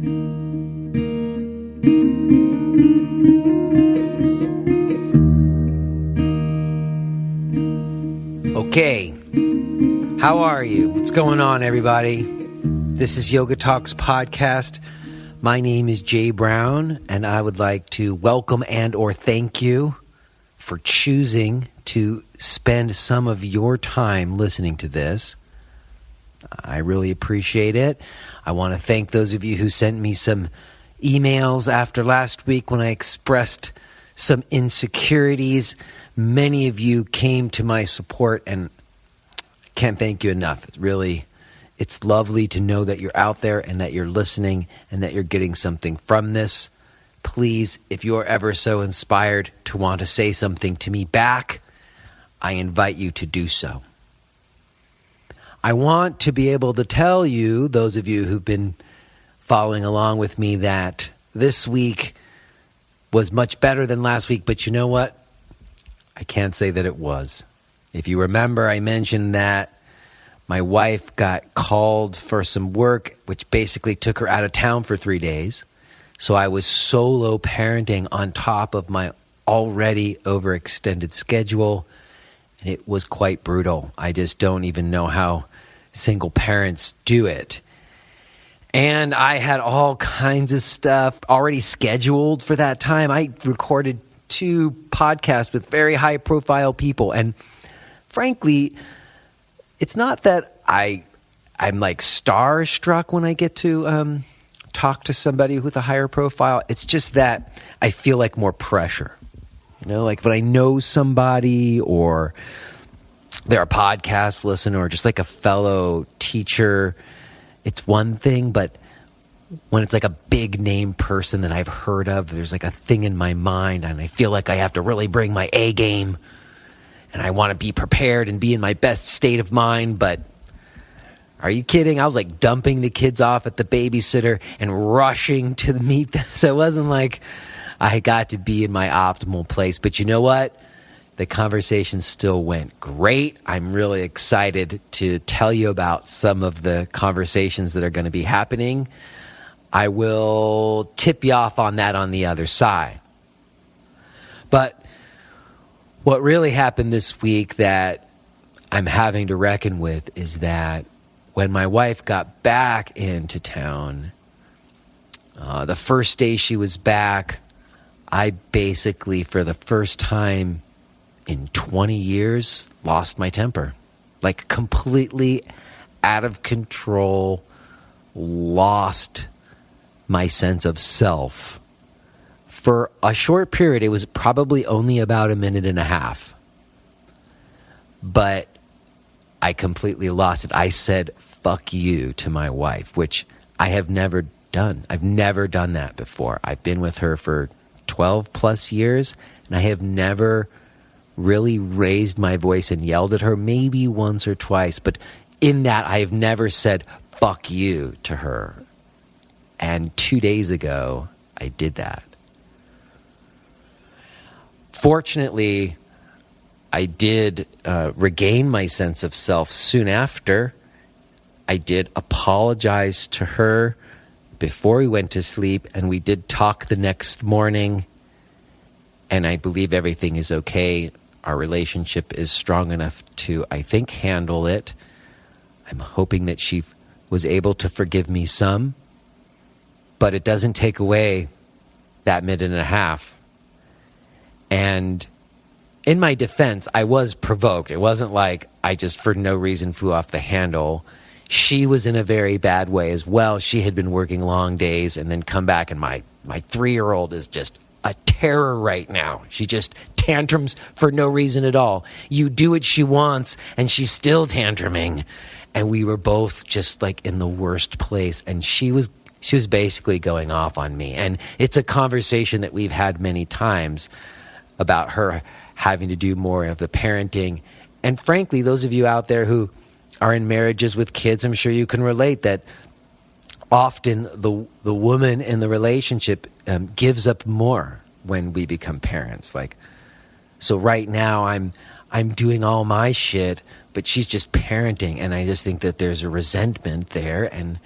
Okay, how are you? What's going on, everybody? This is Yoga Talks Podcast. My name is Jay Brown, and I would like to welcome and or thank you for choosing to spend some of your time listening to this. I really appreciate it. I want to thank those of you who sent me some emails after last week when I expressed some insecurities. Many of you came to my support, and I can't thank you enough. It's lovely to know that you're out there and that you're listening and that you're getting something from this. Please, if you're ever so inspired to want to say something to me back, I invite you to do so. I want to be able to tell you, those of you who've been following along with me, that this week was much better than last week, but you know what? I can't say that it was. If you remember, I mentioned that my wife got called for some work, which basically took her out of town for 3 days. So I was solo parenting on top of my already overextended schedule, and it was quite brutal. I just don't even know how single parents do it. And I had all kinds of stuff already scheduled for that time. I recorded 2 podcasts with very high-profile people, and frankly, it's not that I'm like starstruck when I get to talk to somebody with a higher profile. It's just that I feel like more pressure. You know, like when I know somebody or they're a podcast listener or just like a fellow teacher, it's one thing, but when it's like a big name person that I've heard of, there's like a thing in my mind and I feel like I have to really bring my A game and I want to be prepared and be in my best state of mind. But are you kidding? I was like dumping the kids off at the babysitter and rushing to meet them. So it wasn't like I got to be in my optimal place. But you know what? The conversation still went great. I'm really excited to tell you about some of the conversations that are going to be happening. I will tip you off on that on the other side. But what really happened this week that I'm having to reckon with is that when my wife got back into town, the first day she was back, I basically, for the first time in 20 years, lost my temper. Like completely out of control, lost my sense of self. For a short period, it was probably only about a minute and a half. But I completely lost it. I said, fuck you to my wife, which I have never done. I've never done that before. I've been with her for 12 plus years, and I have never really raised my voice and yelled at her, maybe once or twice. But in that, I have never said, fuck you to her. And 2 days ago, I did that. Fortunately, I did regain my sense of self soon after. I did apologize to her before we went to sleep, and we did talk the next morning, and I believe everything is okay. Our relationship is strong enough to, I think, handle it. I'm hoping that she was able to forgive me some, but it doesn't take away that minute and a half. And in my defense, I was provoked. It wasn't like I just for no reason flew off the handle. She was in a very bad way as well. She had been working long days and then come back, and my 3-year-old is just a terror right now. She just tantrums for no reason at all. You do what she wants, and she's still tantruming. And we were both just like in the worst place. And she was basically going off on me. And it's a conversation that we've had many times about her having to do more of the parenting. And frankly, those of you out there who are in marriages with kids, I'm sure you can relate that often the woman in the relationship gives up more when we become parents. Like, so right now I'm doing all my shit, but she's just parenting, and I just think that there's a resentment there, and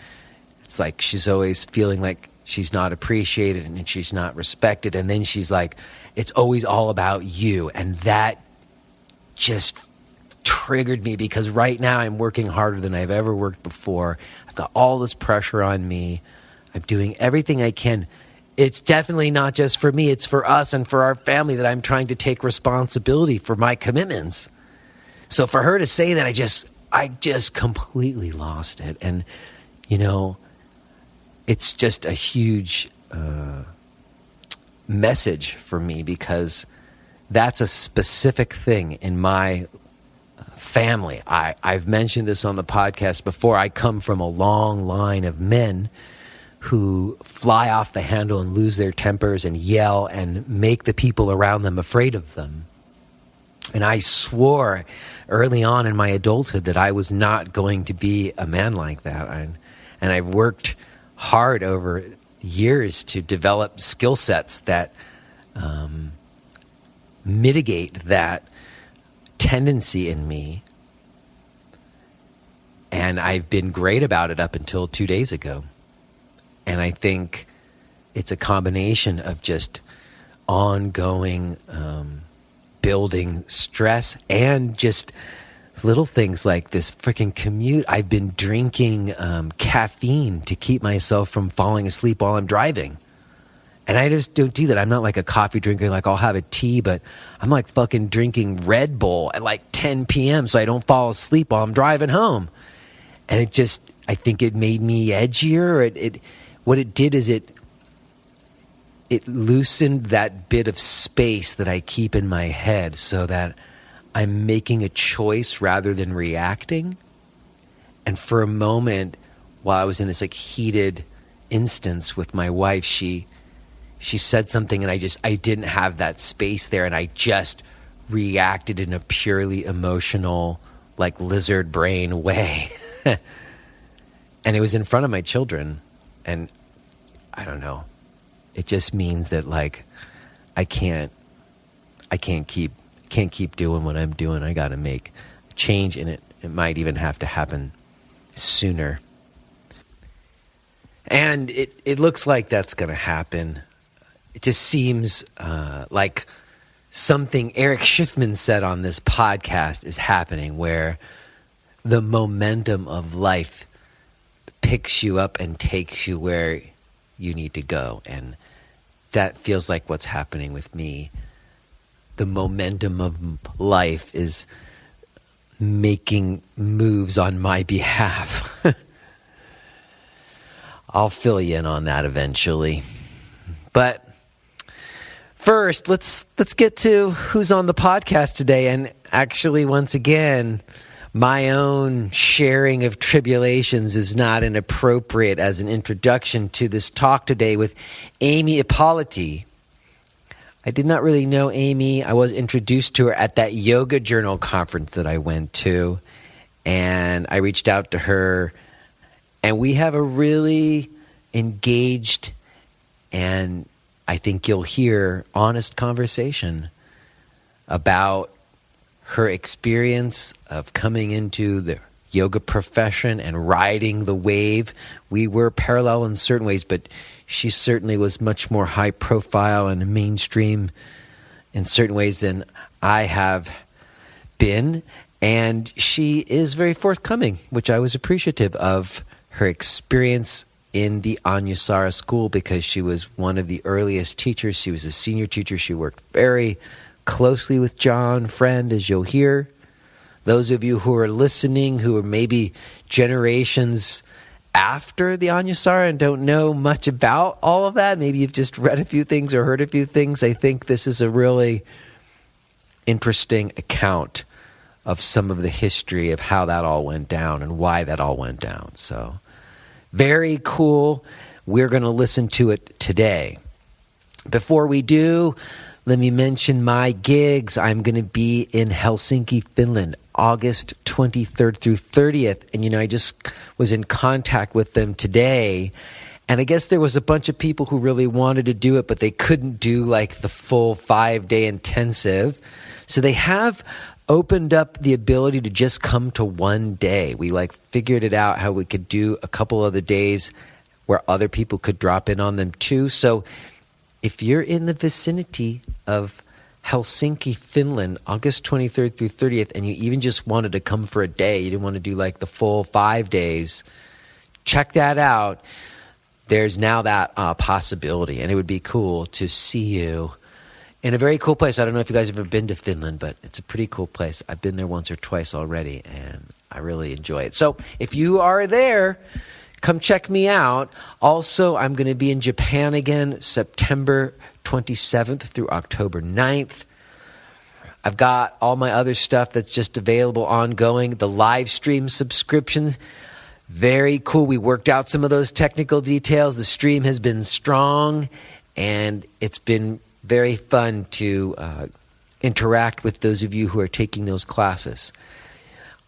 It's like she's always feeling like she's not appreciated and she's not respected. And then she's like, it's always all about you. And that just triggered me, because right now I'm working harder than I've ever worked before. I've got all this pressure on me. I'm doing everything I can. It's definitely not just for me. It's for us and for our family that I'm trying to take responsibility for my commitments. So for her to say that, I just completely lost it. And, you know, it's just a huge message for me, because that's a specific thing in my family. I've mentioned this on the podcast before. I come from a long line of men who fly off the handle and lose their tempers and yell and make the people around them afraid of them. And I swore early on in my adulthood that I was not going to be a man like that. And I've worked hard over years to develop skill sets that mitigate that tendency in me. And I've been great about it up until 2 days ago. And I think it's a combination of just ongoing building stress and just little things like this freaking commute. I've been drinking caffeine to keep myself from falling asleep while I'm driving. And I just don't do that. I'm not like a coffee drinker. Like, I'll have a tea, but I'm like fucking drinking Red Bull at like 10 p.m. so I don't fall asleep while I'm driving home. And it just, I think it made me edgier. What it did is it loosened that bit of space that I keep in my head, so that I'm making a choice rather than reacting. And for a moment, while I was in this like heated instance with my wife, she said something and I didn't have that space there, and I just reacted in a purely emotional, like lizard brain way. And it was in front of my children. And I don't know. It just means that like I can't keep doing what I'm doing. I got to make a change in it. It might even have to happen sooner. And it looks like that's going to happen. It just seems like something Eric Schiffman said on this podcast is happening, where the momentum of life picks you up and takes you where you need to go. And that feels like what's happening with me. The momentum of life is making moves on my behalf. I'll fill you in on that eventually. But first, let's get to who's on the podcast today. And actually, once again, my own sharing of tribulations is not inappropriate as an introduction to this talk today with Amy Ippoliti. I did not really know Amy. I was introduced to her at that Yoga Journal conference that I went to, and I reached out to her, and we have a really engaged, and I think you'll hear, honest conversation about her experience of coming into the yoga profession and riding the wave. We were parallel in certain ways, but she certainly was much more high profile and mainstream in certain ways than I have been. And she is very forthcoming, which I was appreciative of her experience in the Anusara school, because she was one of the earliest teachers. She was a senior teacher. She worked very closely with John Friend, as you'll hear. Those of you who are listening, who are maybe generations after the Anusara and don't know much about all of that, maybe you've just read a few things or heard a few things, I think this is a really interesting account of some of the history of how that all went down and why that all went down. So, very cool. We're going to listen to it today. Before we do, let me mention my gigs. I'm going to be in Helsinki, Finland, August 23rd through 30th. And, I just was in contact with them today. And I guess there was a bunch of people who really wanted to do it, but they couldn't do like the full 5-day intensive. So they have opened up the ability to just come to one day. We figured it out how we could do a couple of the days where other people could drop in on them too. So if you're in the vicinity of Helsinki, Finland, August 23rd through 30th, and you even just wanted to come for a day, you didn't want to do like the full 5 days, check that out. There's now that possibility, and it would be cool to see you in a very cool place. I don't know if you guys have ever been to Finland, but it's a pretty cool place. I've been there once or twice already, and I really enjoy it. So if you are there, come check me out. Also, I'm going to be in Japan again, September 27th through October 9th. I've got all my other stuff that's just available ongoing. The live stream subscriptions, very cool. We worked out some of those technical details. The stream has been strong, and it's been very fun to interact with those of you who are taking those classes.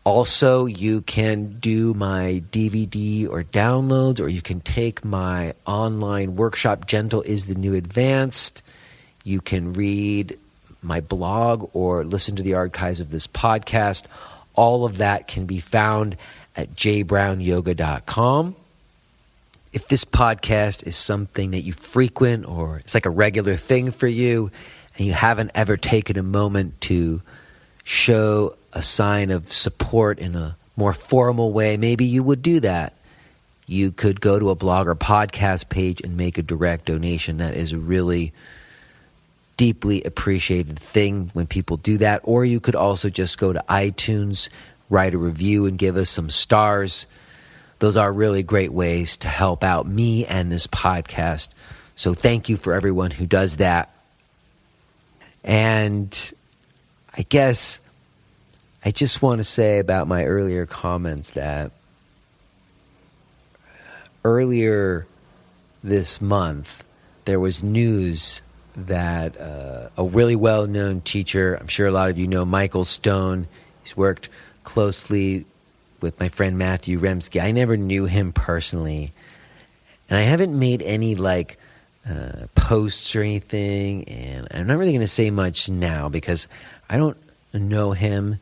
Also, you can do my DVD or downloads, or you can take my online workshop, Gentle is the New Advanced. You can read my blog or listen to the archives of this podcast. All of that can be found at jbrownyoga.com. If this podcast is something that you frequent or it's like a regular thing for you, and you haven't ever taken a moment to show a sign of support in a more formal way, maybe you would do that. You could go to a blog or podcast page and make a direct donation. That is a really deeply appreciated thing when people do that. Or you could also just go to iTunes, write a review, and give us some stars. Those are really great ways to help out me and this podcast. So thank you for everyone who does that. And I guess I just want to say about my earlier comments that earlier this month, there was news that a really well-known teacher, I'm sure a lot of you know Michael Stone, he's worked closely with my friend Matthew Remsky. I never knew him personally, and I haven't made any posts or anything, and I'm not really going to say much now because I don't know him,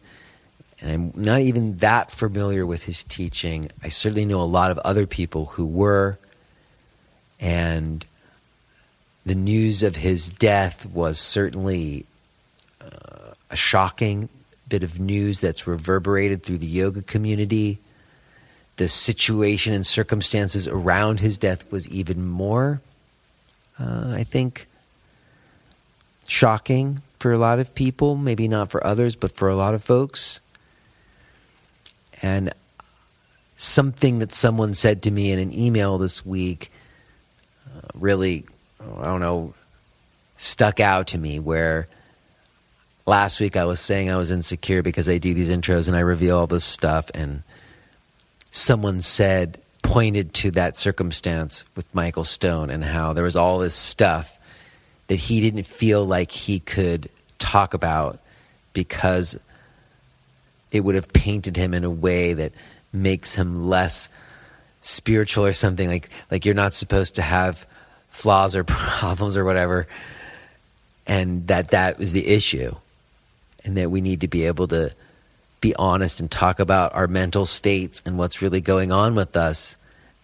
and I'm not even that familiar with his teaching. I certainly know a lot of other people who were, and the news of his death was certainly a shocking bit of news that's reverberated through the yoga community. The situation and circumstances around his death was even more, I think, shocking for a lot of people. Maybe not for others, but for a lot of folks. And something that someone said to me in an email this week really, stuck out to me, where last week I was saying I was insecure because I do these intros and I reveal all this stuff, and someone pointed to that circumstance with Michael Stone and how there was all this stuff that he didn't feel like he could talk about because it would have painted him in a way that makes him less spiritual or something, like you're not supposed to have flaws or problems or whatever, and that was the issue, and that we need to be able to be honest and talk about our mental states and what's really going on with us,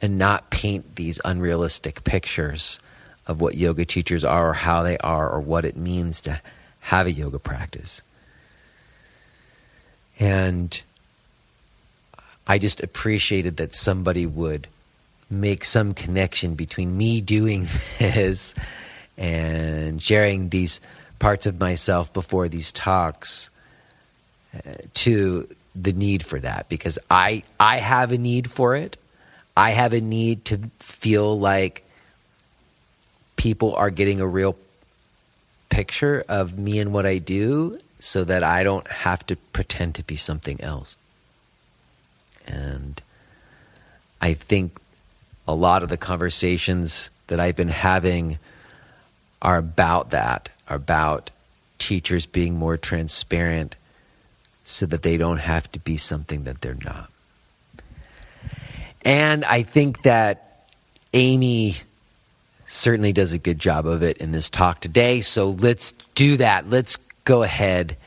and not paint these unrealistic pictures of what yoga teachers are or how they are or what it means to have a yoga practice. And I just appreciated that somebody would make some connection between me doing this and sharing these parts of myself before these talks to the need for that, because I have a need for it. I have a need to feel like people are getting a real picture of me and what I do, so that I don't have to pretend to be something else. And I think a lot of the conversations that I've been having are about that, are about teachers being more transparent so that they don't have to be something that they're not. And I think that Amy certainly does a good job of it in this talk today. So let's do that. Let's go ahead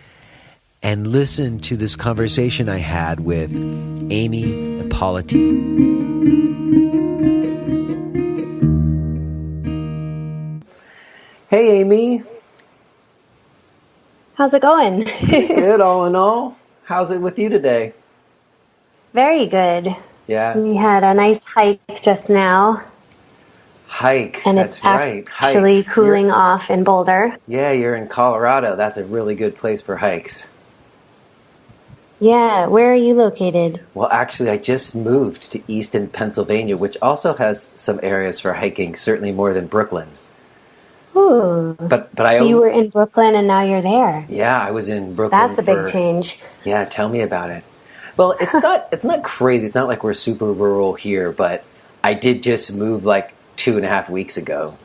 and listen to this conversation I had with Amy Ippoliti. Hey, Amy. How's it going? Good, all in all. How's it with you today? Very good. Yeah. We had a nice hike just now, Hikes, and it's that's right. actually Hikes. cooling off in Boulder. You're in Colorado. That's a really good place for hikes. Yeah, where are you located? Well, actually, I just moved to Easton, Pennsylvania, which also has some areas for hiking, certainly more than Brooklyn. Ooh. But I So you were in Brooklyn and now you're there. Yeah, I was in Brooklyn That's a big for change. Yeah, tell me about it. Well, it's not crazy. It's not like we're super rural here, but I did just move like 2.5 weeks ago.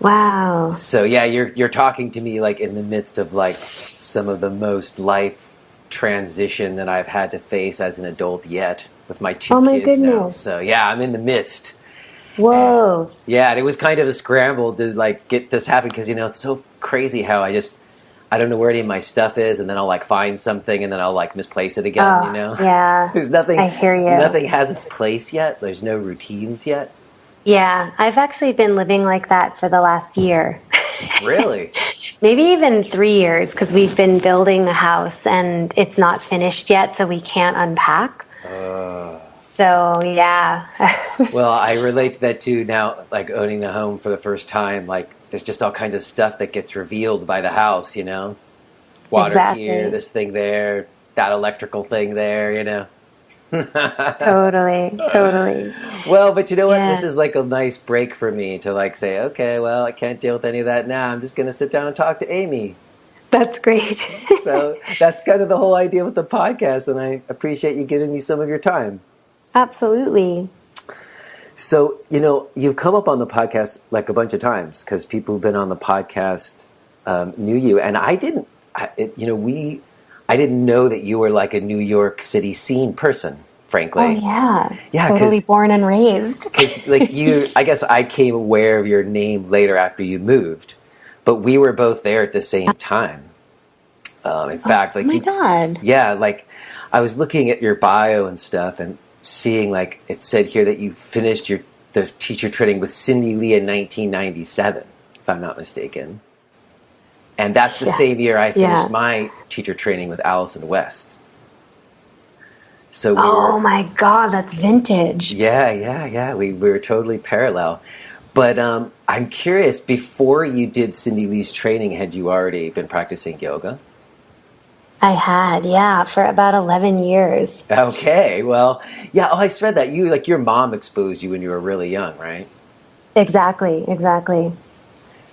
Wow. So yeah, you're talking to me like in the midst of like some of the most life transition that I've had to face as an adult yet with my two Oh my kids now. goodness. So yeah, I'm in the midst. And, Whoa. yeah, and it was kind of a scramble to like get this happen because it's so crazy how I don't know where any of my stuff is, and then I'll like find something and then I'll like misplace it again, Oh, yeah. There's nothing I hear you. Nothing has its place yet. There's no routines yet. Yeah, I've actually been living like that for the last year. Really? Maybe even 3 years, because we've been building a house and it's not finished yet, so we can't unpack. So, yeah. Well, I relate to that too now, like owning the home for the first time. Like, there's just all kinds of stuff that gets revealed by the house, Water Exactly. here, this thing there, that electrical thing there. Totally. Well, but you know what? Yeah. This is like a nice break for me to like say, okay, well, I can't deal with any of that now. I'm just going to sit down and talk to Amy. That's great. So that's kind of the whole idea with the podcast, and I appreciate you giving me some of your time. Absolutely. So, you've come up on the podcast like a bunch of times because people who've been on the podcast knew you, and I didn't. I didn't know that you were like a New York City scene person, frankly. Oh, yeah. Yeah, totally born and raised. Because, like, I guess I came aware of your name later after you moved, but we were both there at the same time. In fact, like, oh my God. Yeah, like, I was looking at your bio and stuff and seeing, like, it said here that you finished the teacher training with Cindy Lee in 1997, if I'm not mistaken. And that's the same year I finished my teacher training with Allison West. So oh my God, that's vintage. Yeah. We were totally parallel. But I'm curious, before you did Cindy Lee's training, had you already been practicing yoga? I had, for about 11 years. Okay, well, yeah. Oh, I read that your mom exposed you when you were really young, right? Exactly.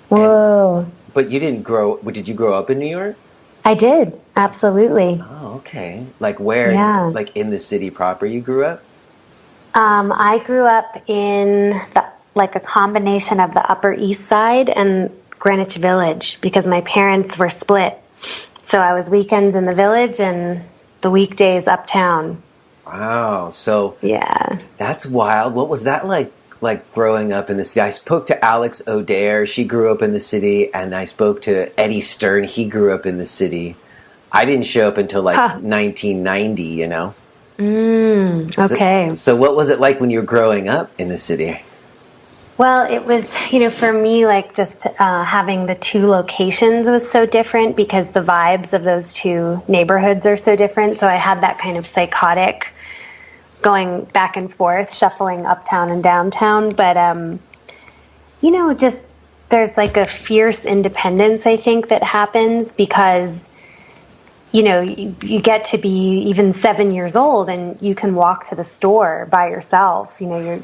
Whoa. But you didn't did you grow up in New York? I did, absolutely. Oh, okay. Like where? Yeah. Like in the city proper you grew up? I grew up in a combination of the Upper East Side and Greenwich Village because my parents were split. So I was weekends in the village and the weekdays uptown. Wow. So yeah, that's wild. What was that like growing up in the city? I spoke to Alex O'Dare. She grew up in the city. And I spoke to Eddie Stern. He grew up in the city. I didn't show up until 1990, okay. So what was it like when you were growing up in the city? Well, it was, for me, like just having the two locations was so different because the vibes of those two neighborhoods are so different. So I had that kind of psychotic going back and forth, shuffling uptown and downtown. But, just there's like a fierce independence, I think, that happens because, you get to be even 7 years old and you can walk to the store by yourself. I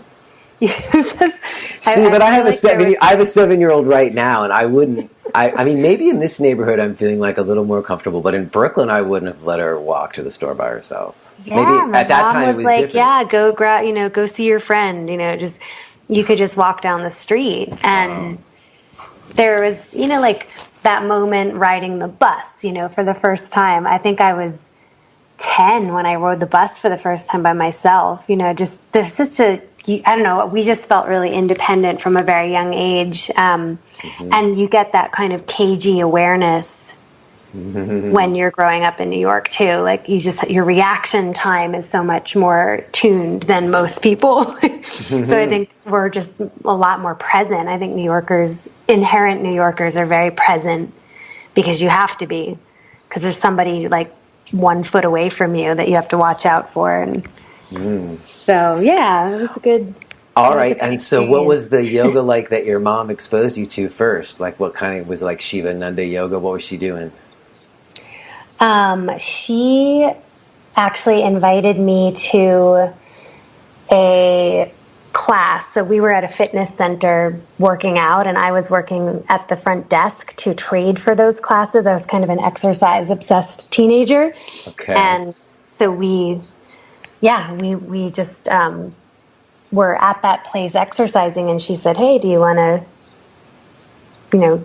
have a 7-year-old right now, and I wouldn't. I mean, maybe in this neighborhood I'm feeling like a little more comfortable, but in Brooklyn I wouldn't have let her walk to the store by herself. Yeah, maybe my at that mom time was it was like, different. yeah, go see your friend. Just you could just walk down the street, and there was like that moment riding the bus. For the first time. I think I was 10 when I rode the bus for the first time by myself. Just there's such a I don't know, we just felt really independent from a very young age. And you get that kind of cagey awareness when you're growing up in New York too. Like your reaction time is so much more tuned than most people. So I think we're just a lot more present. I think inherent New Yorkers are very present because you have to be, because there's somebody like 1 foot away from you that you have to watch out for. And so, yeah, it was a good. All right. And so what was the yoga like that your mom exposed you to first? Like what kind of was like Shiva Nanda yoga? What was she doing? She actually invited me to a class. So we were at a fitness center working out, and I was working at the front desk to trade for those classes. I was kind of an exercise obsessed teenager. Okay. And so we just were at that place exercising, and she said, "Hey, do you want to,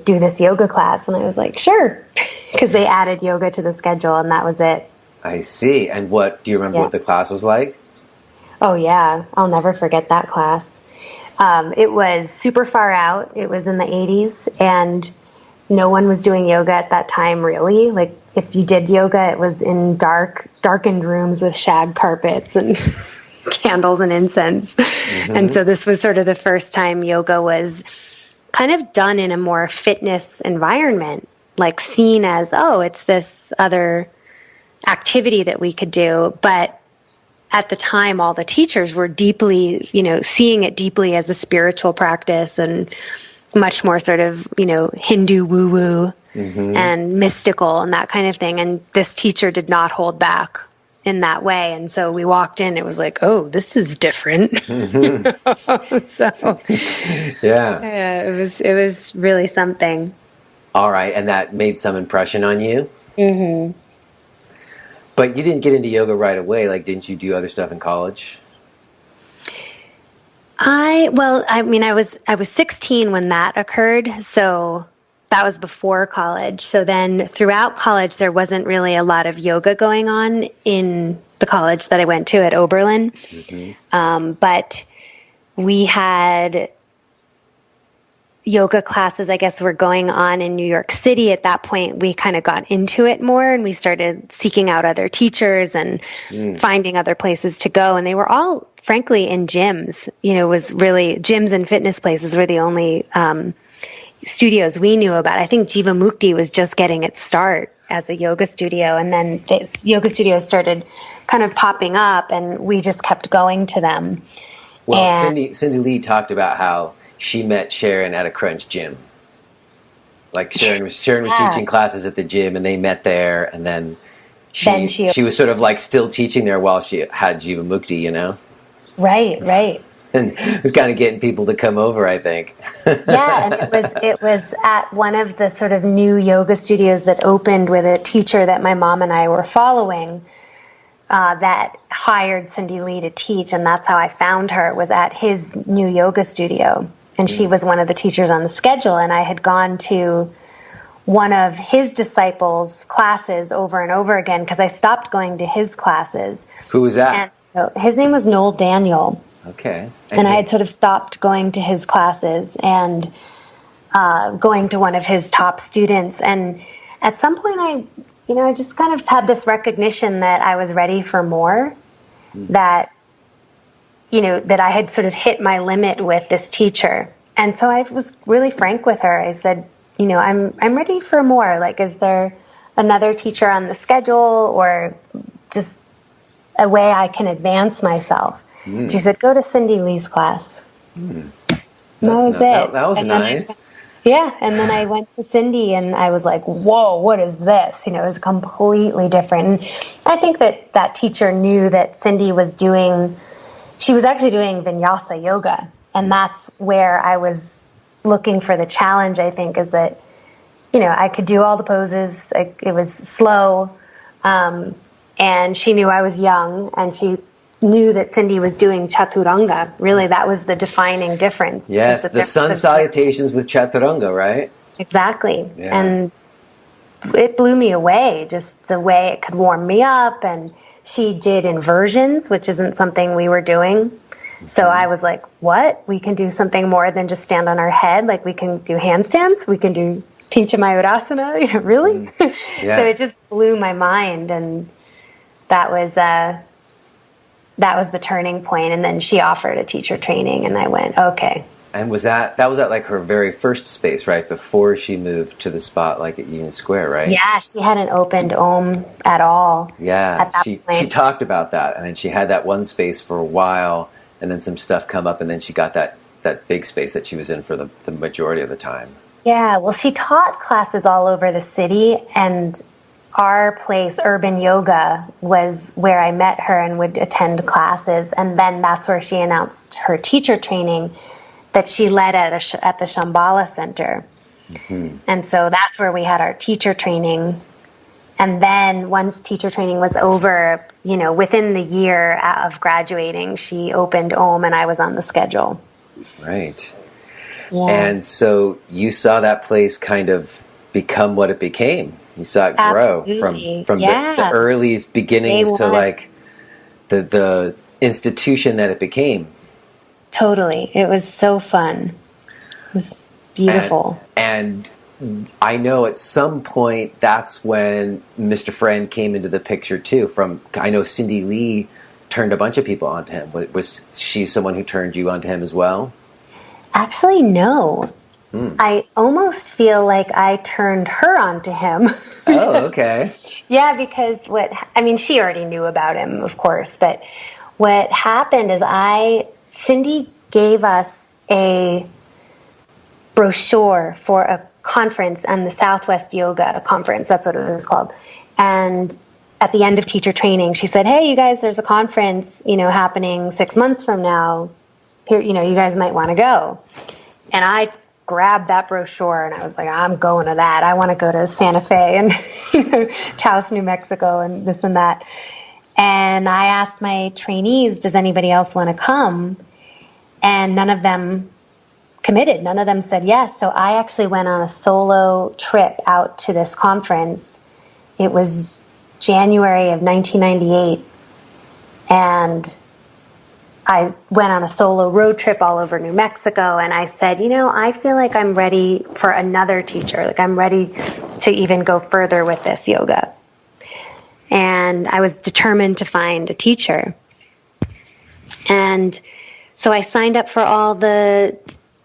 do this yoga class?" And I was like, "Sure." Because they added yoga to the schedule, and that was it. I see. And do you remember what the class was like? Oh, yeah. I'll never forget that class. It was super far out. It was in the 80s, and no one was doing yoga at that time, really. Like, if you did yoga, it was in darkened rooms with shag carpets and candles and incense. And so this was sort of the first time yoga was kind of done in a more fitness environment. Like seen as, it's this other activity that we could do. But at the time, all the teachers were deeply, seeing it deeply as a spiritual practice and much more sort of, Hindu woo-woo and mystical and that kind of thing. And this teacher did not hold back in that way. And so we walked in, it was like, oh, this is different. So yeah, it was really something. All right, and that made some impression on you? But you didn't get into yoga right away. Like, didn't you do other stuff in college? I was 16 when that occurred, so that was before college. So then throughout college, there wasn't really a lot of yoga going on in the college that I went to at Oberlin. But we had yoga classes, I guess, were going on in New York City. At that point, we kind of got into it more, and we started seeking out other teachers and finding other places to go. And they were all, frankly, in gyms. Was really gyms and fitness places were the only studios we knew about. I think Jiva Mukti was just getting its start as a yoga studio, and then the yoga studios started kind of popping up, and we just kept going to them. Well, Cindy Lee talked about how she met Sharon at a Crunch gym. Like Sharon was teaching classes at the gym, and they met there, and then she was sort of like still teaching there while she had Jiva Mukti, Right. And it was kind of getting people to come over, I think. Yeah, and it was at one of the sort of new yoga studios that opened with a teacher that my mom and I were following that hired Cindy Lee to teach, and that's how I found her, was at his new yoga studio. And she was one of the teachers on the schedule, and I had gone to one of his disciples' classes over and over again because I stopped going to his classes. Who was that? And so his name was Noel Daniel. Okay. And I had sort of stopped going to his classes and going to one of his top students. And at some point I just kind of had this recognition that I was ready for more, that I had sort of hit my limit with this teacher. And so I was really frank with her. I said, I'm ready for more. Like, is there another teacher on the schedule, or just a way I can advance myself? She said, go to Cindy Lee's class. That was it. That was nice. And then I went to Cindy, and I was like, whoa, what is this? It was completely different. And I think that teacher knew that Cindy was she was actually doing vinyasa yoga. And that's where I was looking for the challenge, I think, is that, I could do all the poses. It was slow. And she knew I was young, and she knew that Cindy was doing chaturanga. Really, that was the defining difference. Yes, the sun salutations with chaturanga, right? Exactly. Yeah. And it blew me away, just the way it could warm me up. And she did inversions, which isn't something we were doing. So I was like, what? We can do something more than just stand on our head. Like we can do handstands. We can do Pincha Mayurasana. Really? Yeah. So it just blew my mind. And that was the turning point. And then she offered a teacher training and I went, okay. And that was at like her very first space, right? Before she moved to the spot like at Union Square, right? Yeah, she hadn't opened Om at all. Yeah, at that she point. talked about that. And then she had that one space for a while, and then some stuff come up, and then she got that big space that she was in for the majority of the time. Yeah, well, she taught classes all over the city, and our place, Urban Yoga, was where I met her and would attend classes. And then that's where she announced her teacher training that she led at the Shambhala Center. Mm-hmm. And so that's where we had our teacher training. And then once teacher training was over, within the year of graduating, she opened Om and I was on the schedule. Right. Yeah. And so you saw that place kind of become what it became. You saw it grow from the earliest beginnings to like the institution that it became. Totally. It was so fun. It was beautiful. And I know at some point that's when Mr. Friend came into the picture too. I know Cindy Lee turned a bunch of people onto him. Was she someone who turned you onto him as well? Actually, no. I almost feel like I turned her onto him. Oh, okay. Yeah, because she already knew about him, of course, but what happened is Cindy gave us a brochure for a conference and the Southwest Yoga Conference. That's what it was called. And at the end of teacher training, she said, hey, you guys, there's a conference, happening 6 months from now. Here, you guys might want to go. And I grabbed that brochure and I was like, I'm going to that. I want to go to Santa Fe and Taos, New Mexico and this and that. And I asked my trainees, does anybody else want to come? And none of them committed. None of them said yes. So I actually went on a solo trip out to this conference. It was January of 1998. And I went on a solo road trip all over New Mexico. And I said, I feel like I'm ready for another teacher. Like I'm ready to even go further with this yoga. And I was determined to find a teacher. And so I signed up for all the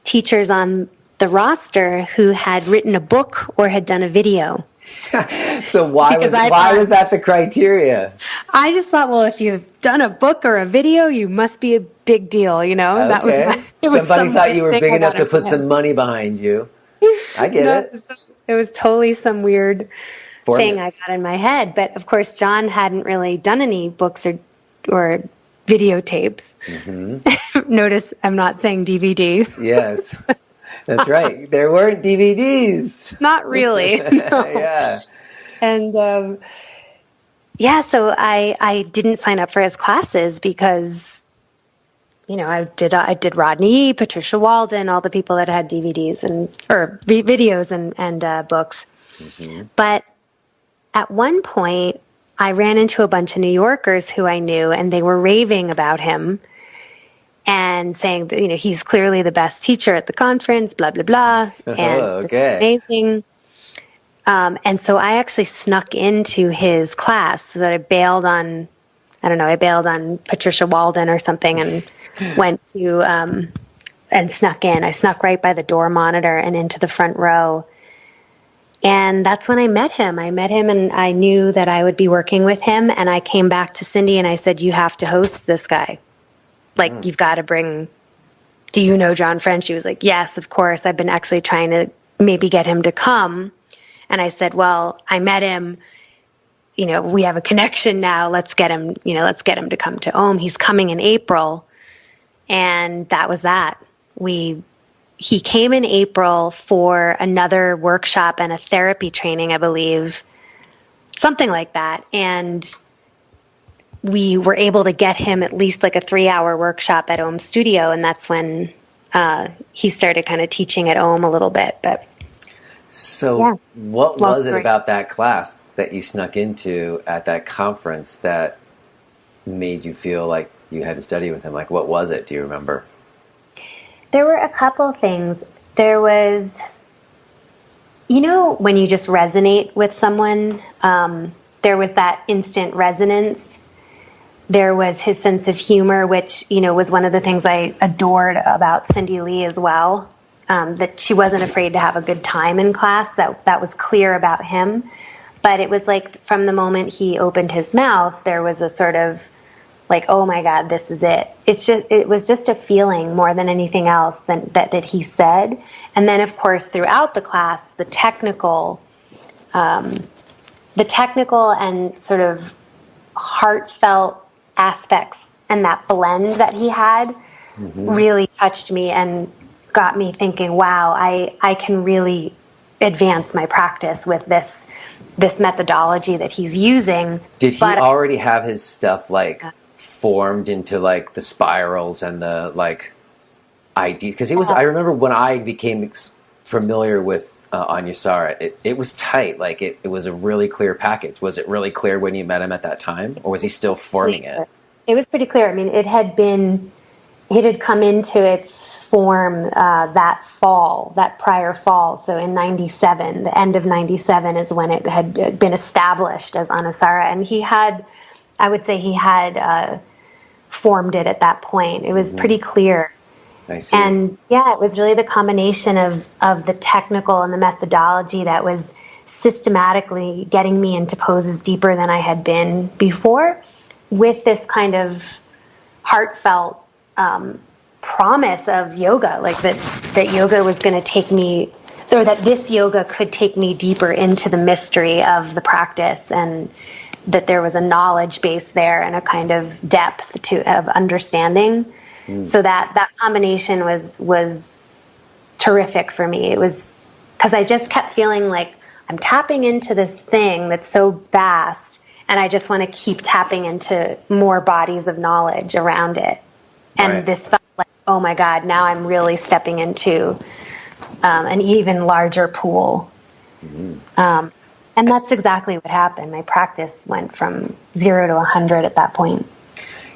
teachers on the roster who had written a book or had done a video. So why was that the criteria? I just thought, well, if you've done a book or a video, you must be a big deal, Okay. That was somebody thought you were big enough to put some money behind you. I get it. It was totally some weird thing I got in my head. But of course, John hadn't really done any books or videotapes. Mm-hmm. Notice I'm not saying DVD. Yes, that's right. There weren't DVDs. Not really. No. Yeah. And so I didn't sign up for his classes because, I did Rodney, Patricia Walden, all the people that had DVDs or videos and books. Mm-hmm. But at one point, I ran into a bunch of New Yorkers who I knew, and they were raving about him and saying that, he's clearly the best teacher at the conference, blah, blah, blah. And this is amazing. And so I actually snuck into his class. So I bailed on Patricia Walden or something and went to, and snuck in. I snuck right by the door monitor and into the front row. And that's when I met him. And I knew that I would be working with him. And I came back to Cindy and I said, you have to host this guy. Like, you've got to bring, do you know John Friend? She was like, yes, of course. I've been actually trying to maybe get him to come. And I said, well, I met him. We have a connection now. Let's get him to come to Om. He's coming in April. And that was that. He came in April for another workshop and a therapy training, I believe, something like that. And we were able to get him at least like a 3-hour workshop at Om Studio. And that's when he started kind of teaching at Om a little bit. But so what was it about that class that you snuck into at that conference that made you feel like, you had to study with him? Like, what was it? Do you remember? There were a couple things. There was, you know, when you just resonate with someone, there was that instant resonance. There was his sense of humor, which, you know, was one of the things I adored about Cindy Lee as well. That she wasn't afraid to have a good time in class. That was clear about him. But it was like from the moment he opened his mouth, there was a sort of like, oh my God, this is it. It was just a feeling more than anything else that he said. And then of course, throughout the class, the technical and sort of heartfelt aspects and that blend that he had really touched me and got me thinking, wow, I can really advance my practice with this methodology that he's using. Did he already have his stuff like formed into like the spirals and the like ideas? Because I remember when I became familiar with Anusara, it was tight. Like it was a really clear package. Was it really clear when you met him at that time, or was he still forming it? It was pretty clear. I mean, it had come into its form that prior fall. So in 97, the end of 97 is when it had been established as Anusara. And I would say he had formed it at that point. It was pretty clear. I see. And yeah, it was really the combination of the technical and the methodology that was systematically getting me into poses deeper than I had been before, with this kind of heartfelt promise of yoga, like that yoga was going to take me, or that this yoga could take me deeper into the mystery of the practice, and that there was a knowledge base there and a kind of depth of understanding. So that combination was terrific for me. It was because I just kept feeling like I'm tapping into this thing that's so vast, and I just want to keep tapping into more bodies of knowledge around it. And this felt like, oh my God, now I'm really stepping into an even larger pool. And that's exactly what happened. My practice went from 0 to 100 at that point.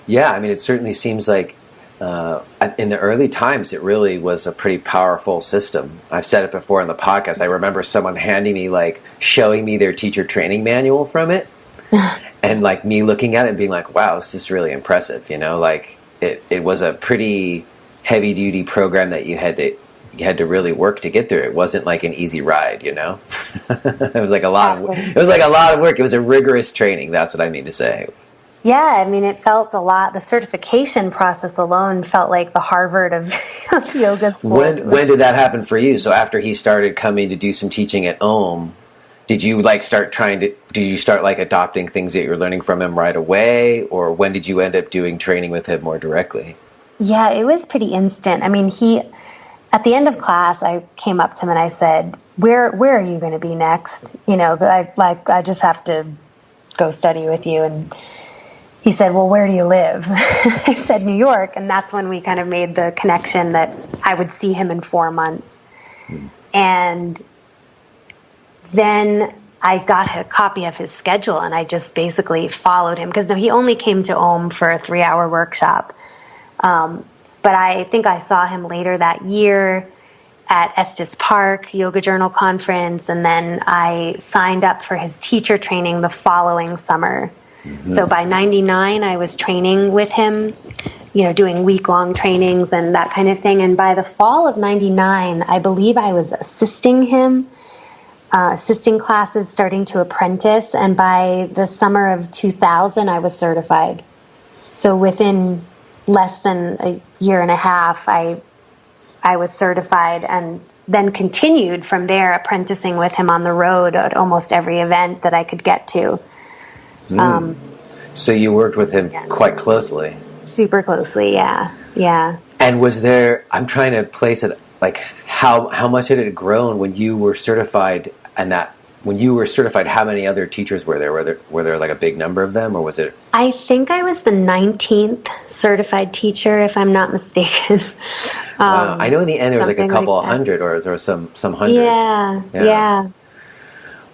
Yeah, I mean, it certainly seems like in the early times, it really was a pretty powerful system. I've said it before in the podcast. I remember someone handing me, like, showing me their teacher training manual from it. And, like, me looking at it and being like, wow, this is really impressive, you know? Like, it was a pretty heavy-duty program that you had to really work to get through. It wasn't like an easy ride, you know? It was like a lot of work. It was a rigorous training. That's what I mean to say. Yeah, I mean, it felt a lot. The certification process alone felt like the Harvard of yoga school. When did that happen for you? So after he started coming to do some teaching at Om, did you like start adopting things that you were learning from him right away? Or when did you end up doing training with him more directly? Yeah, it was pretty instant. I mean, at the end of class, I came up to him and I said, where are you going to be next? You know, I just have to go study with you. And he said, well, where do you live? I said, New York. And that's when we kind of made the connection that I would see him in 4 months. And then I got a copy of his schedule and I just basically followed him, because he only came to Om for a 3-hour workshop. But I think I saw him later that year at Estes Park Yoga Journal Conference. And then I signed up for his teacher training the following summer. So by 99, I was training with him, you know, doing week-long trainings and that kind of thing. And by the fall of 99, I believe I was assisting him, assisting classes, starting to apprentice. And by the summer of 2000, I was certified. So within less than a year and a half, I was certified, and then continued from there, apprenticing with him on the road at almost every event that I could get to. So you worked with him quite closely. Super closely, yeah. And was there, I'm trying to place it, like how much had it grown when you were certified, and that when you were certified, how many other teachers were there? Were there like a big number of them, or was it? I think I was the 19th certified teacher, if I'm not mistaken. I know in the end there was like a couple of hundred, or there were some hundreds. Yeah.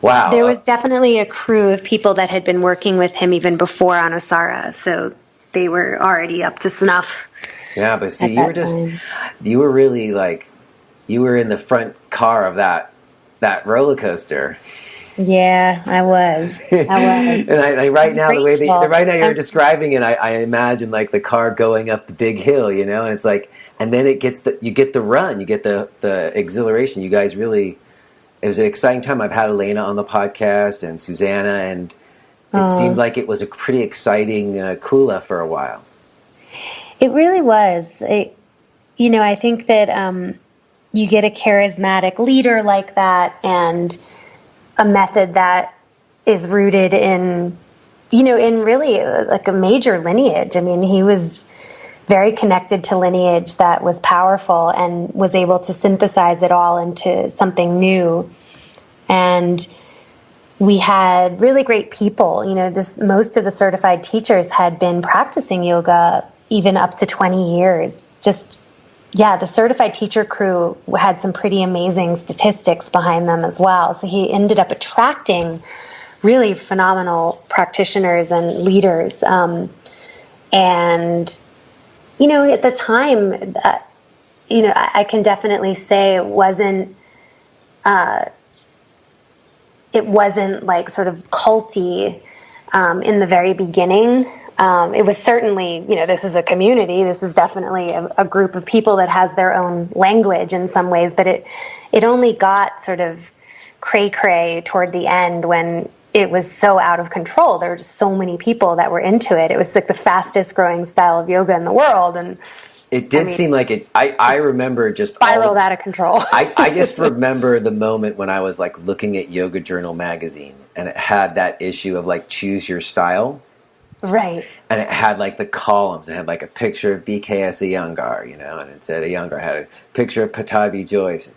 Wow. There was definitely a crew of people that had been working with him even before Anusara. So they were already up to snuff. Yeah, but see, you were really like, you were in the front car of that roller coaster. Yeah, I was. And I right now, right now you're describing it, I imagine like the car going up the big hill, you know, and it's like, and then you get the run, you get the exhilaration. You guys really, it was an exciting time. I've had Elena on the podcast and Susanna, and it seemed like it was a pretty exciting Kula for a while. It really was. You know, I think that you get a charismatic leader like that, and a method that is rooted in, you know, in really like a major lineage. I mean, he was very connected to lineage that was powerful and was able to synthesize it all into something new. And we had really great people. You know, most of the certified teachers had been practicing yoga even up to 20 years. The certified teacher crew had some pretty amazing statistics behind them as well. So he ended up attracting really phenomenal practitioners and leaders. And, you know, at the time, you know, I can definitely say it wasn't like sort of culty in the very beginning. It was certainly, you know, this is a community. This is definitely a group of people that has their own language in some ways, but it only got sort of cray-cray toward the end when it was so out of control. There were just so many people that were into it. It was like the fastest growing style of yoga in the world. And it did seem like it. I remember just spiraled out of control. I just remember the moment when I was like looking at Yoga Journal magazine, and it had that issue of like choose your style. Right. And it had like the columns. It had like a picture of BKS Iyengar, you know, and it said Iyengar had a picture of Pattabhi Jois.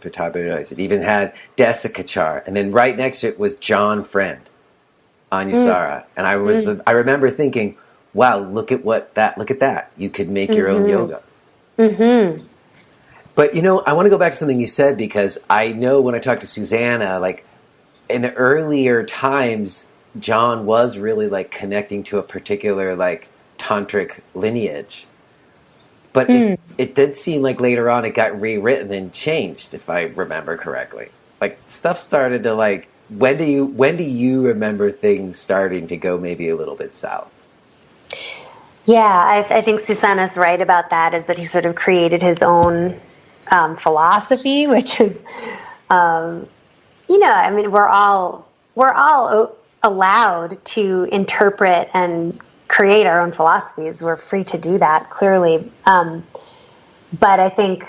It even had Desikachar. And then right next to it was John Friend, Anusara. And I remember thinking, wow, look at that. You could make your own yoga. Mm-hmm. But, you know, I want to go back to something you said, because I know when I talked to Susanna, like in the earlier times, John was really like connecting to a particular like tantric lineage, but it did seem like later on it got rewritten and changed, if I remember correctly. Like stuff started to like, when do you remember things starting to go maybe a little bit south? Yeah, I think Susanna's right about that, is that he sort of created his own philosophy, which is, you know, I mean, we're all allowed to interpret and create our own philosophies. We're free to do that, clearly. But I think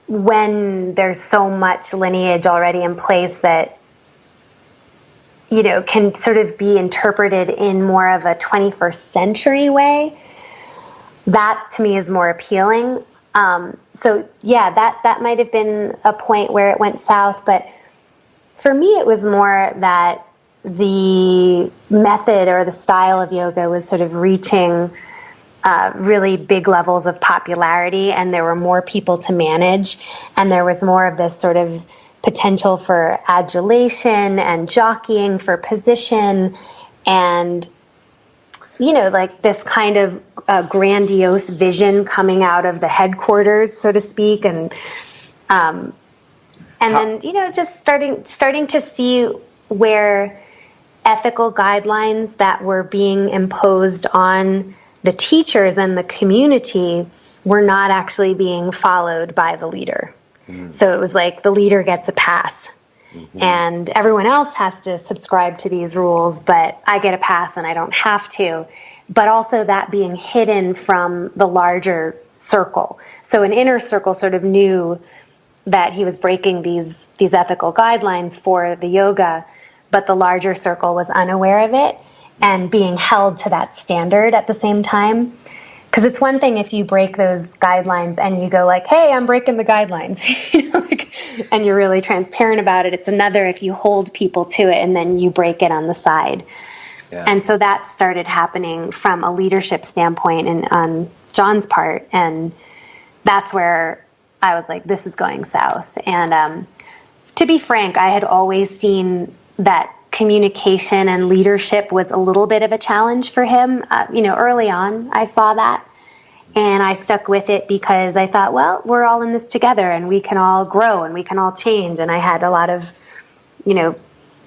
when there's so much lineage already in place that, you know, can sort of be interpreted in more of a 21st century way, that to me is more appealing. So yeah, that might have been a point where it went south, but for me, it was more that the method or the style of yoga was sort of reaching really big levels of popularity, and there were more people to manage, and there was more of this sort of potential for adulation and jockeying for position, and, you know, like this kind of grandiose vision coming out of the headquarters, so to speak, and then, you know, just starting to see where ethical guidelines that were being imposed on the teachers and the community were not actually being followed by the leader. Mm-hmm. So it was like the leader gets a pass, and everyone else has to subscribe to these rules, but I get a pass and I don't have to. But also that being hidden from the larger circle. So an inner circle sort of knew that he was breaking these ethical guidelines for the yoga, but the larger circle was unaware of it and being held to that standard at the same time. Because it's one thing if you break those guidelines and you go like, hey, I'm breaking the guidelines, you know, like, and you're really transparent about it. It's another if you hold people to it and then you break it on the side. Yeah. And so that started happening from a leadership standpoint and on John's part. And that's where I was like, this is going south. And to be frank, I had always seen that communication and leadership was a little bit of a challenge for him. Early on, I saw that. And I stuck with it because I thought, well, we're all in this together and we can all grow and we can all change. And I had a lot of,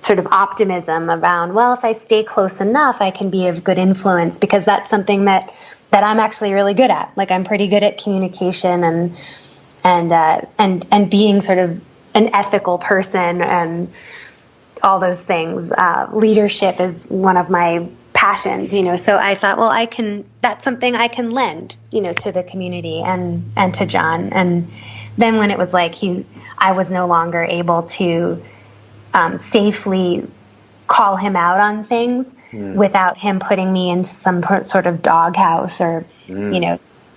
sort of optimism around, well, if I stay close enough, I can be of good influence, because that's something that I'm actually really good at. Like, I'm pretty good at communication and being sort of an ethical person and all those things. Leadership is one of my passions, so I thought, well, that's something I can lend, to the community and to John. And then when it was like I was no longer able to safely call him out on things without him putting me into some sort of doghouse or,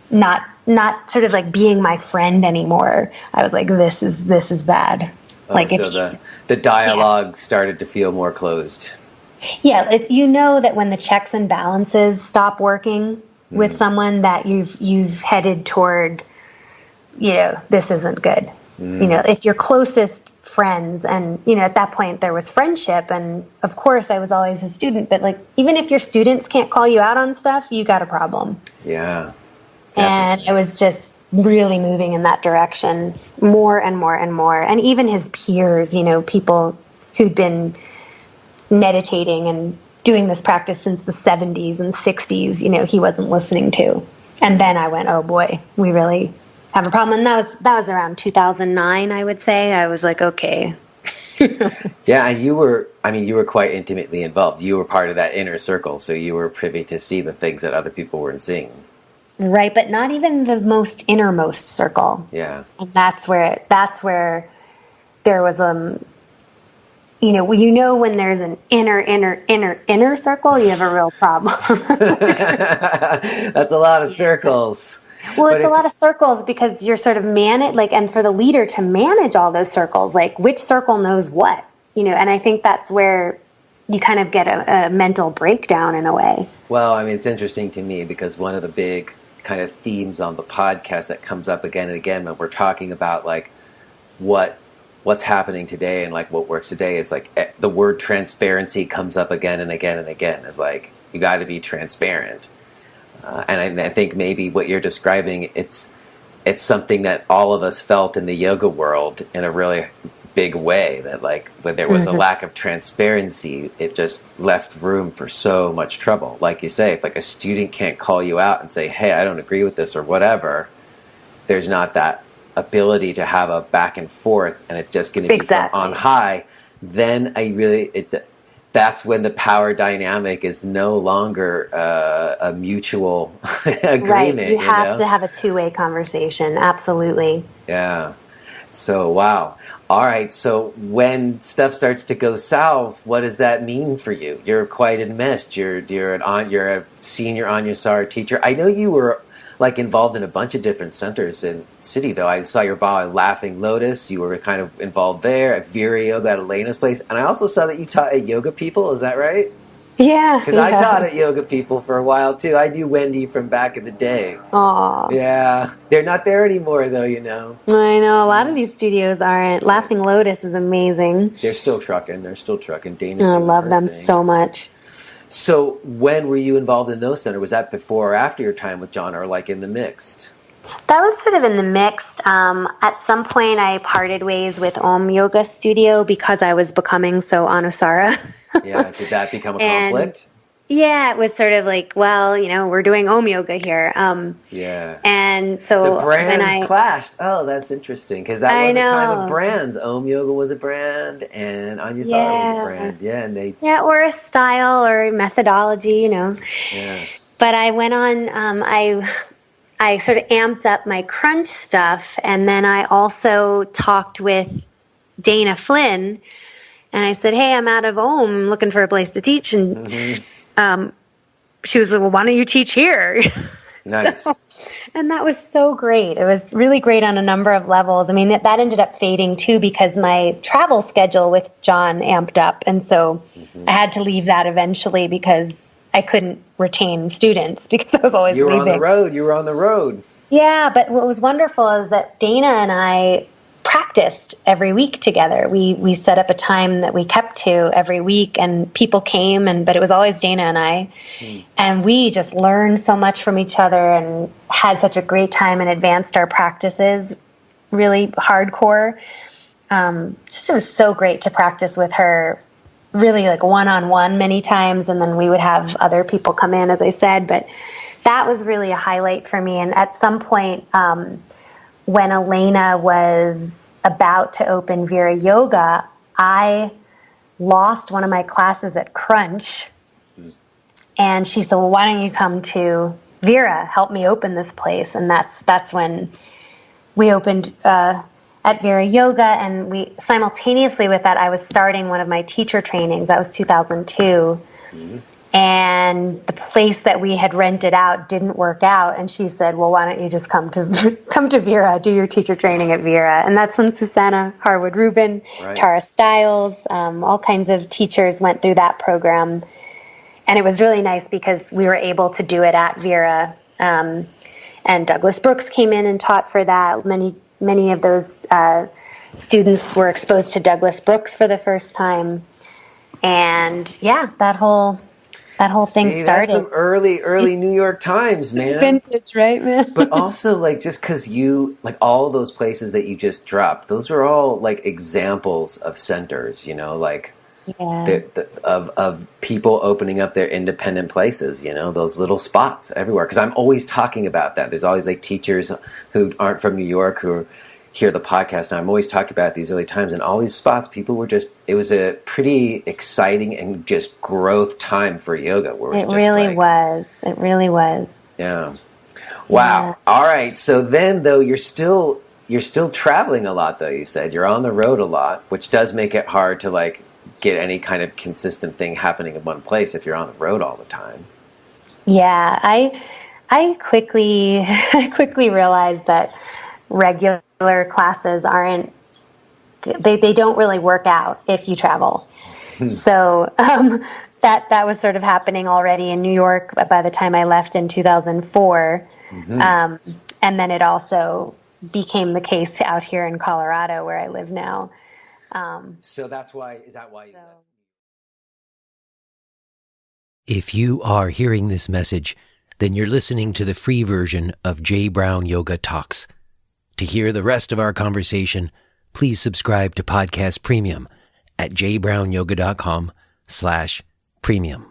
not sort of like being my friend anymore. I was like, this is bad. So the dialogue started to feel more closed. Yeah, that when the checks and balances stop working with someone, that you've headed toward, this isn't good. If your closest friends, and at that point there was friendship, and of course I was always a student, but like, even if your students can't call you out on stuff, you got a problem. Yeah, definitely. And it was just really moving in that direction more and more and more. And even his peers, people who'd been meditating and doing this practice since the 70s and 60s, he wasn't listening to. And then I went, oh boy, we really have a problem. And that was around 2009, I would say. I was like, okay. Yeah, and you were quite intimately involved. You were part of that inner circle, so you were privy to see the things that other people weren't seeing. Right, but not even the most innermost circle. Yeah. And that's where there was when there's an inner circle, you have a real problem. That's a lot of circles. Well, it's a lot of circles because you're sort of and for the leader to manage all those circles, like which circle knows what, and I think that's where you kind of get a mental breakdown in a way. Well, it's interesting to me because one of the big kind of themes on the podcast that comes up again and again when we're talking about like what's happening today and like what works today is like the word transparency comes up again and again and again. Is like, you got to be transparent. And I think maybe what you're describing, it's something that all of us felt in the yoga world in a really big way, that like when there was a lack of transparency, it just left room for so much trouble. Like you say, if like a student can't call you out and say, hey, I don't agree with this or whatever, there's not that ability to have a back and forth, and it's just going to be from on high. Then that's when the power dynamic is no longer a mutual agreement. Right. You have to have a two-way conversation. Absolutely. Yeah. So, wow. All right. So when stuff starts to go south, what does that mean for you? You're quite enmeshed. You're a senior Anusara teacher. I know you were like involved in a bunch of different centers in the city, though. I saw your bio at Laughing Lotus. You were kind of involved there at Vira Yoga at Elena's place. And I also saw that you taught at Yoga People. Is that right? Yeah. Because I taught at Yoga People for a while, too. I knew Wendy from back in the day. Aw. Yeah. They're not there anymore, though, I know. A lot of these studios aren't. Laughing Lotus is amazing. They're still trucking. Dana's I love them so much. So when were you involved in those centers? Was that before or after your time with John, or like in the mixed? That was sort of in the mixed. At some point, I parted ways with Om Yoga Studio because I was becoming so Anusara. Yeah, did that become a conflict? Yeah, it was sort of like, well, we're doing Om Yoga here. Yeah. And so the brands clashed. Oh, that's interesting, because that was a time of brands. Om Yoga was a brand, and Anusara was a brand. Yeah, and or a style or a methodology, Yeah. But I went on. I sort of amped up my crunch stuff, and then I also talked with Dana Flynn, and I said, "Hey, I'm out of Om, looking for a place to teach," and she was like, well, why don't you teach here? Nice. And that was so great. It was really great on a number of levels. That ended up fading too because my travel schedule with John amped up. And so I had to leave that eventually because I couldn't retain students because I was always leaving. You were on the road. Yeah, but what was wonderful is that Dana and I practiced every week together. We set up a time that we kept to every week, and people came, but it was always Dana and I. And we just learned so much from each other and had such a great time and advanced our practices really hardcore. Just it was so great to practice with her, really like one-on-one many times, and then we would have other people come in, as I said. But that was really a highlight for me. And at some point, when Elena was about to open Vera Yoga, I lost one of my classes at Crunch. And she said, well, why don't you come to Vera, help me open this place? And that's when we opened at Vera Yoga. And we simultaneously with that, I was starting one of my teacher trainings. That was 2002. And the place that we had rented out didn't work out. And she said, well, why don't you just come to Vera, do your teacher training at Vera. And that's when Susanna Harwood Rubin, Tara Stiles, all kinds of teachers went through that program. And it was really nice because we were able to do it at Vera. And Douglas Brooks came in and taught for that. Many of those students were exposed to Douglas Brooks for the first time. And yeah, that whole thing started. That's some early New York Times, man. Vintage, right, man? But also, like, just because you, like, all those places that you just dropped, those are all, like, examples of centers, you know, like, of people opening up their independent places, you know, those little spots everywhere. Because I'm always talking about that. There's always, like, teachers who aren't from New York who hear the podcast, and I'm always talking about these early times, and all these spots, people were just, it was a pretty exciting and just growth time for yoga. Where it really was. It really was. Yeah. Wow. Yeah. All right. So then, though, you're still traveling a lot, though. You said you're on the road a lot, which does make it hard to like get any kind of consistent thing happening in one place if you're on the road all the time. Yeah, I quickly realized that regular classes they don't really work out if you travel. So that was sort of happening already in New York by the time I left in 2004. And then it also became the case out here in Colorado where I live now. So is that why you left? If you are hearing this message, then you're listening to the free version of J. Brown Yoga Talks. To hear the rest of our conversation, please subscribe to Podcast Premium at jbrownyoga.com/premium.